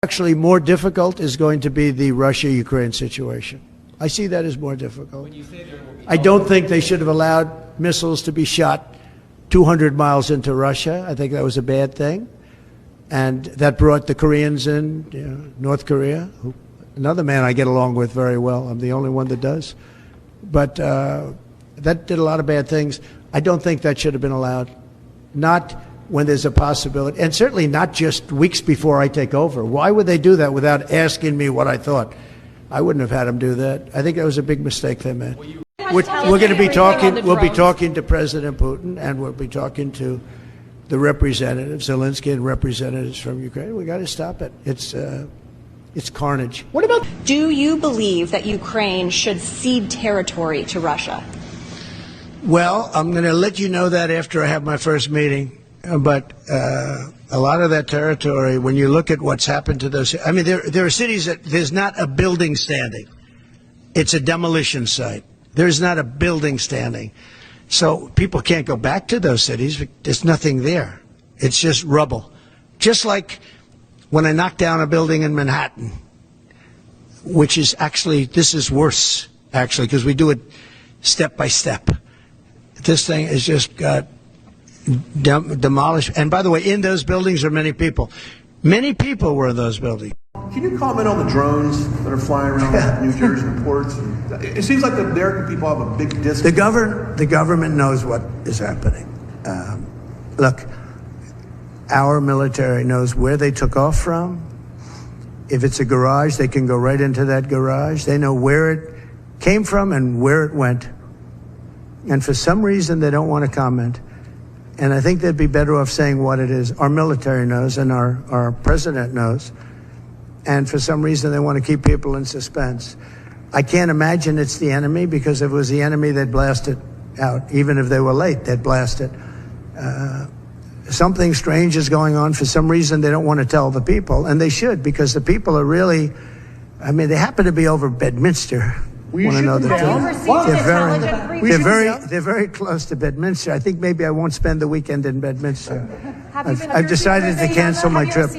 Actually, more difficult is going to be the Russia-Ukraine situation. I see that as more difficult. I don't think they should have allowed missiles to be shot 200 miles into Russia. I think that was a bad thing. And that brought the Koreans in, North Korea, another man I get along with very well. I'm the only one that does. But that did a lot of bad things. I don't think that should have been allowed. Not when there's a possibility, and certainly not just weeks before I take over. Why would they do that without asking me what I thought? I wouldn't have had them do that. I think that was a big mistake they made. We're going to be talking. We'll be talking to President Putin, and we'll be talking to the representatives, Zelensky and representatives from Ukraine. We got to stop it. It's carnage. What about? Do you believe that Ukraine should cede territory to Russia? Well, I'm going to let you know that after I have my first meeting. But a lot of that territory, when you look at what's happened to those, I mean, there are cities that there's not a building standing. It's a demolition site. There's not a building standing. So people can't go back to those cities. There's nothing there. It's just rubble. Just like when I knocked down a building in Manhattan, which is actually, this is worse, actually, because we do it step by step. This thing has just got demolished. And by the way, in those buildings are many people. Many people were in those buildings. Can you comment on the drones that are flying around New Jersey ports? It seems like the American people have a big disconnect. The government knows what is happening. Look, our military knows where they took off from. If it's a garage, they can go right into that garage. They know where it came from and where it went. And for some reason, they don't want to comment. And I think they'd be better off saying what it is. Our military knows and our president knows. And for some reason, they want to keep people in suspense. I can't imagine it's the enemy, because if it was the enemy, they'd blast it out. Even if they were late, they'd blast it. Something strange is going on. For some reason, they don't want to tell the people. And they should, because the people are really, I mean, they happen to be over Bedminster. Want to know they're very close to Bedminster. I think maybe I won't spend the weekend in Bedminster. I've decided to cancel my trip.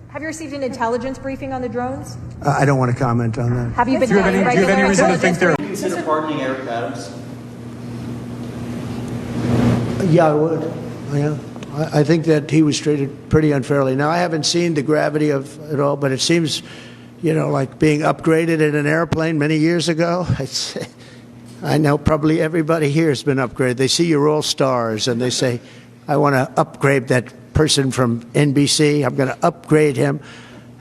Have you received an intelligence briefing on the drones? I don't want to comment on that. Have you been? Do you have any reason to think they're? Consider pardoning Eric Adams? Yeah, I would. Yeah, I think that he was treated pretty unfairly. Now, I haven't seen the gravity of it all, but it seems, like being upgraded in an airplane many years ago. I know probably everybody here has been upgraded. They see you're all stars, and they say, I want to upgrade that person from NBC. I'm going to upgrade him.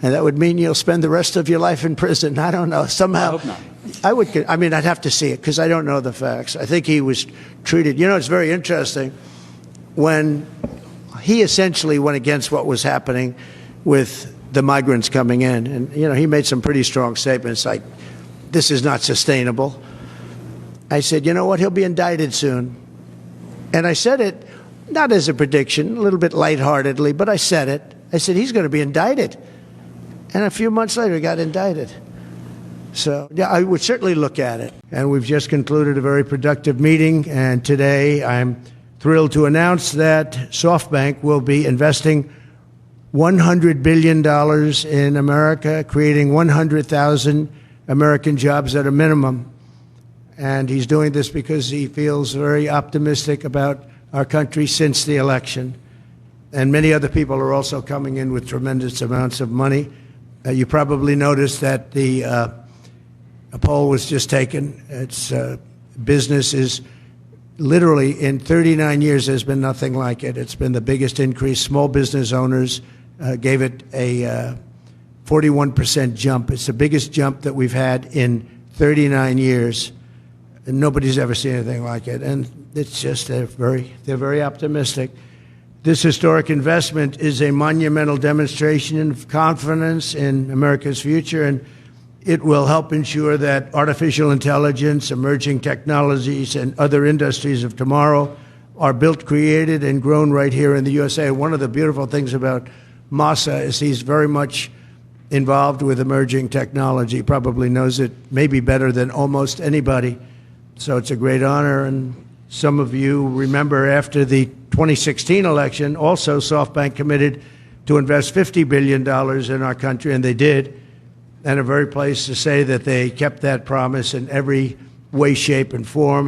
And that would mean you'll spend the rest of your life in prison. I don't know. Somehow, I hope not. I'd have to see it, because I don't know the facts. I think he was treated. It's very interesting. When he essentially went against what was happening with the migrants coming in. And, he made some pretty strong statements like, this is not sustainable. I said, you know what? He'll be indicted soon. And I said it not as a prediction, a little bit lightheartedly, but I said it. I said, he's going to be indicted. And a few months later, he got indicted. So, yeah, I would certainly look at it. And we've just concluded a very productive meeting. And today I'm thrilled to announce that SoftBank will be investing $100 billion in America, creating 100,000 American jobs at a minimum. And he's doing this because he feels very optimistic about our country since the election. And many other people are also coming in with tremendous amounts of money. You probably noticed that a poll was just taken. It's business is literally, in 39 years, there's been nothing like it. It's been the biggest increase. Small business owners gave it a 41% jump. It's the biggest jump that we've had in 39 years. And nobody's ever seen anything like it. And it's just, they're very optimistic. This historic investment is a monumental demonstration of confidence in America's future, and it will help ensure that artificial intelligence, emerging technologies, and other industries of tomorrow are built, created, and grown right here in the USA. One of the beautiful things about Masa is he's very much involved with emerging technology, probably knows it maybe better than almost anybody. So it's a great honor. And some of you remember after the 2016 election, also SoftBank committed to invest $50 billion in our country, and they did, and are very pleased to say that they kept that promise in every way, shape, and form.